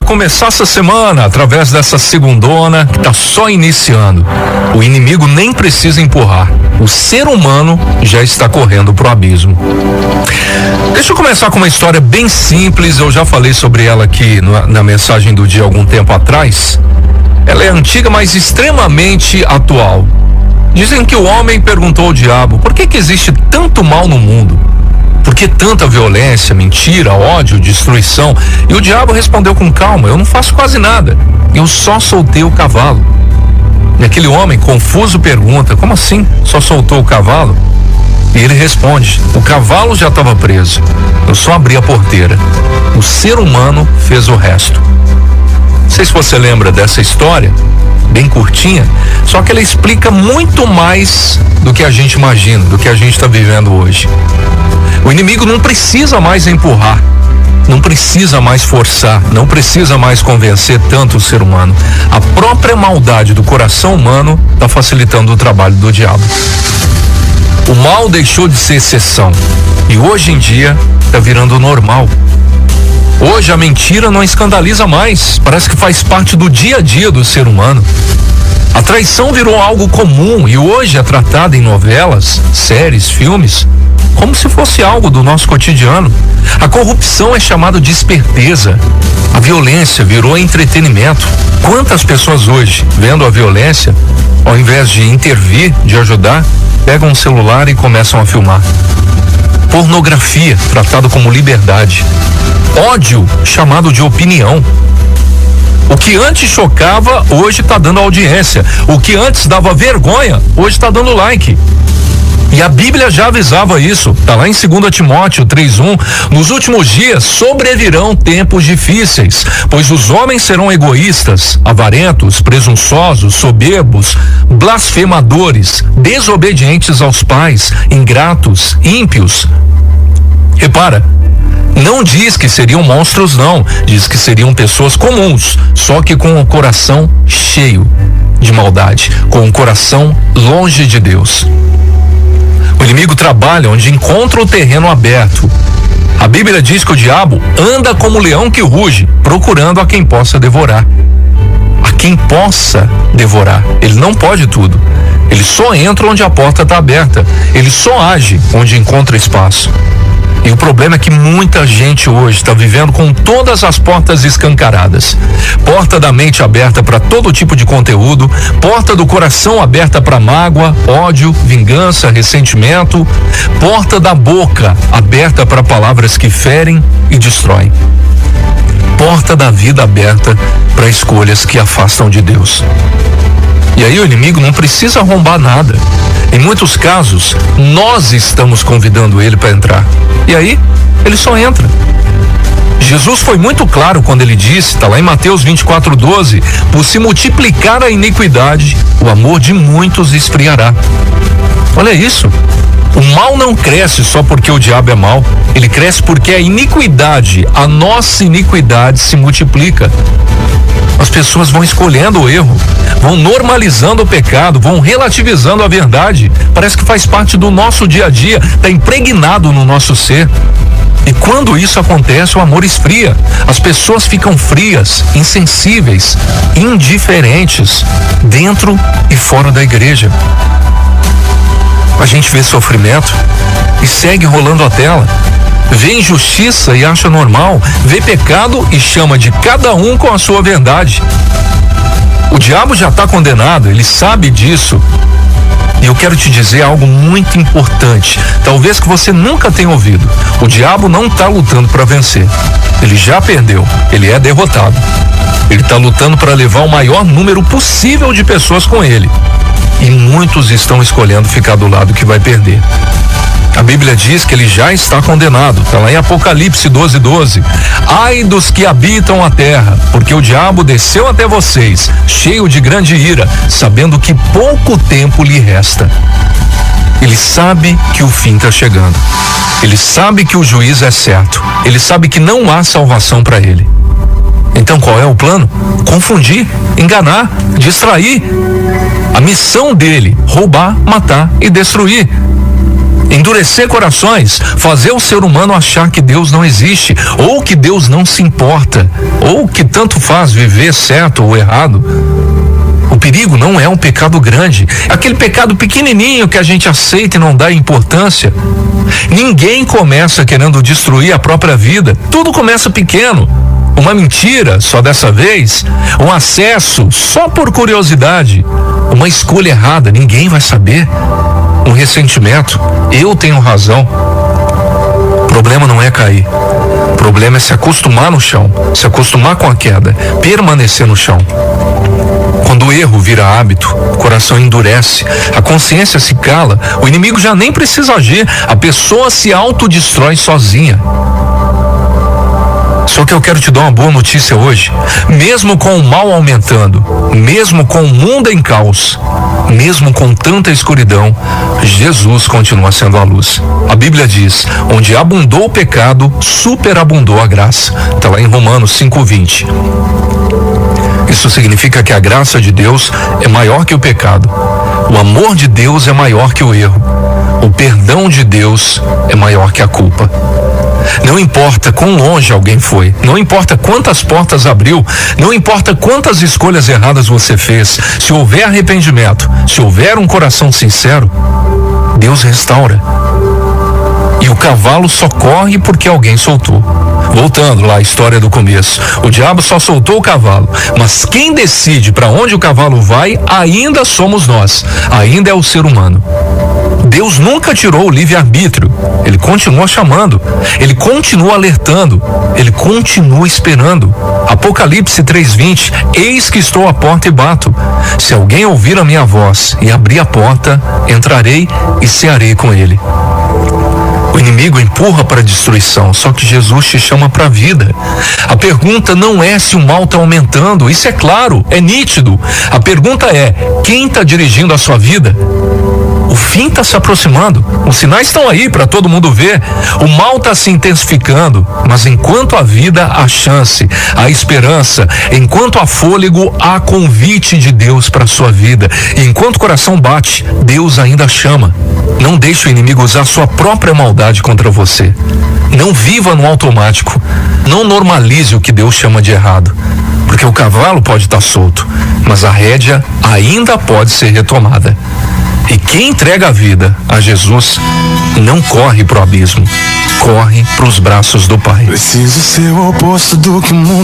Começar essa semana através dessa segundona que tá só iniciando. O inimigo nem precisa empurrar. O ser humano já está correndo pro abismo. Deixa eu começar com uma história bem simples. Eu já falei sobre ela aqui na mensagem do dia algum tempo atrás. Ela é antiga, mas extremamente atual. Dizem que o homem perguntou ao diabo: por que existe tanto mal no mundo? Por que tanta violência, mentira, ódio, destruição? E o diabo respondeu com calma: eu não faço quase nada, eu só soltei o cavalo. E aquele homem confuso pergunta: como assim? Só soltou o cavalo? E ele responde: o cavalo já estava preso, eu só abri a porteira. O ser humano fez o resto. Não sei se você lembra dessa história, bem curtinha, só que ela explica muito mais do que a gente imagina, do que a gente está vivendo hoje. O inimigo não precisa mais empurrar, não precisa mais forçar, não precisa mais convencer tanto o ser humano. A própria maldade do coração humano está facilitando o trabalho do diabo. O mal deixou de ser exceção e hoje em dia está virando normal. Hoje a mentira não escandaliza mais, parece que faz parte do dia a dia do ser humano. A traição virou algo comum e hoje é tratada em novelas, séries, filmes, como se fosse algo do nosso cotidiano. A corrupção é chamada de esperteza. A violência virou entretenimento. Quantas pessoas hoje, vendo a violência, ao invés de intervir, de ajudar, pegam um celular e começam a filmar? Pornografia, tratado como liberdade. Ódio, chamado de opinião. O que antes chocava, hoje está dando audiência. O que antes dava vergonha, hoje está dando like. E a Bíblia já avisava isso, está lá em 2 Timóteo 3:1, nos últimos dias sobrevirão tempos difíceis, pois os homens serão egoístas, avarentos, presunçosos, soberbos, blasfemadores, desobedientes aos pais, ingratos, ímpios. Repara, não diz que seriam monstros, não, diz que seriam pessoas comuns, só que com o coração cheio de maldade, com o coração longe de Deus. O inimigo trabalha onde encontra o terreno aberto. A Bíblia diz que o diabo anda como leão que ruge, procurando a quem possa devorar. A quem possa devorar. Ele não pode tudo. Ele só entra onde a porta está aberta. Ele só age onde encontra espaço. E o problema é que muita gente hoje está vivendo com todas as portas escancaradas. Porta da mente aberta para todo tipo de conteúdo, porta do coração aberta para mágoa, ódio, vingança, ressentimento, porta da boca aberta para palavras que ferem e destroem. Porta da vida aberta para escolhas que afastam de Deus. E aí o inimigo não precisa arrombar nada. Em muitos casos, nós estamos convidando ele para entrar. E aí, ele só entra. Jesus foi muito claro quando ele disse, está lá em Mateus 24:12, por se multiplicar a iniquidade, o amor de muitos esfriará. Olha isso. O mal não cresce só porque o diabo é mau. Ele cresce porque a iniquidade, a nossa iniquidade se multiplica. As pessoas vão escolhendo o erro, vão normalizando o pecado, vão relativizando a verdade. Parece que faz parte do nosso dia a dia, está impregnado no nosso ser. E quando isso acontece, o amor esfria. As pessoas ficam frias, insensíveis, indiferentes, dentro e fora da igreja. A gente vê sofrimento e segue rolando a tela. Vê injustiça e acha normal. Vê pecado e chama de cada um com a sua verdade. O diabo já está condenado, ele sabe disso. E eu quero te dizer algo muito importante, talvez que você nunca tenha ouvido. O diabo não está lutando para vencer. Ele já perdeu, ele é derrotado. Ele está lutando para levar o maior número possível de pessoas com ele. E muitos estão escolhendo ficar do lado que vai perder. A Bíblia diz que ele já está condenado, está lá em Apocalipse 12:12. Ai dos que habitam a terra, porque o diabo desceu até vocês, cheio de grande ira, sabendo que pouco tempo lhe resta. Ele sabe que o fim está chegando. Ele sabe que o juízo é certo. Ele sabe que não há salvação para ele. Então qual é o plano? Confundir, enganar, distrair. A missão dele, roubar, matar e destruir. Endurecer corações, fazer o ser humano achar que Deus não existe, ou que Deus não se importa, ou que tanto faz viver certo ou errado. O perigo não é um pecado grande, é aquele pecado pequenininho que a gente aceita e não dá importância. Ninguém começa querendo destruir a própria vida, tudo começa pequeno. Uma mentira, só dessa vez, um acesso só por curiosidade, uma escolha errada, ninguém vai saber. Um ressentimento, eu tenho razão. O problema não é cair, o problema é se acostumar no chão, se acostumar com a queda, permanecer no chão. Quando o erro vira hábito, o coração endurece, a consciência se cala, o inimigo já nem precisa agir, a pessoa se autodestrói sozinha. Só que eu quero te dar uma boa notícia hoje. Mesmo com o mal aumentando, mesmo com o mundo em caos, mesmo com tanta escuridão, Jesus continua sendo a luz. A Bíblia diz: onde abundou o pecado, superabundou a graça. Está lá em Romanos 5:20. Isso significa que a graça de Deus é maior que o pecado. O amor de Deus é maior que o erro. O perdão de Deus é maior que a culpa. Não importa quão longe alguém foi, não importa quantas portas abriu, não importa quantas escolhas erradas você fez, se houver arrependimento, se houver um coração sincero, Deus restaura. E o cavalo só corre porque alguém soltou. Voltando lá à história do começo, o diabo só soltou o cavalo, mas quem decide para onde o cavalo vai ainda somos nós, ainda é o ser humano. Deus nunca tirou o livre-arbítrio, ele continua chamando, ele continua alertando, ele continua esperando. Apocalipse 3:20, eis que estou à porta e bato. Se alguém ouvir a minha voz e abrir a porta, entrarei e cearei com ele. O inimigo empurra para a destruição, só que Jesus te chama para a vida. A pergunta não é se o mal está aumentando, isso é claro, é nítido. A pergunta é, quem está dirigindo a sua vida? O fim está se aproximando, os sinais estão aí para todo mundo ver. O mal está se intensificando, mas enquanto há vida, há chance, há esperança. Enquanto há fôlego, há convite de Deus para a sua vida. E enquanto o coração bate, Deus ainda chama. Não deixe o inimigo usar sua própria maldade contra você. Não viva no automático. Não normalize o que Deus chama de errado. Porque o cavalo pode estar solto, mas a rédea ainda pode ser retomada. E quem entrega a vida a Jesus não corre pro abismo, corre pros braços do Pai. Preciso ser o oposto do que o mundo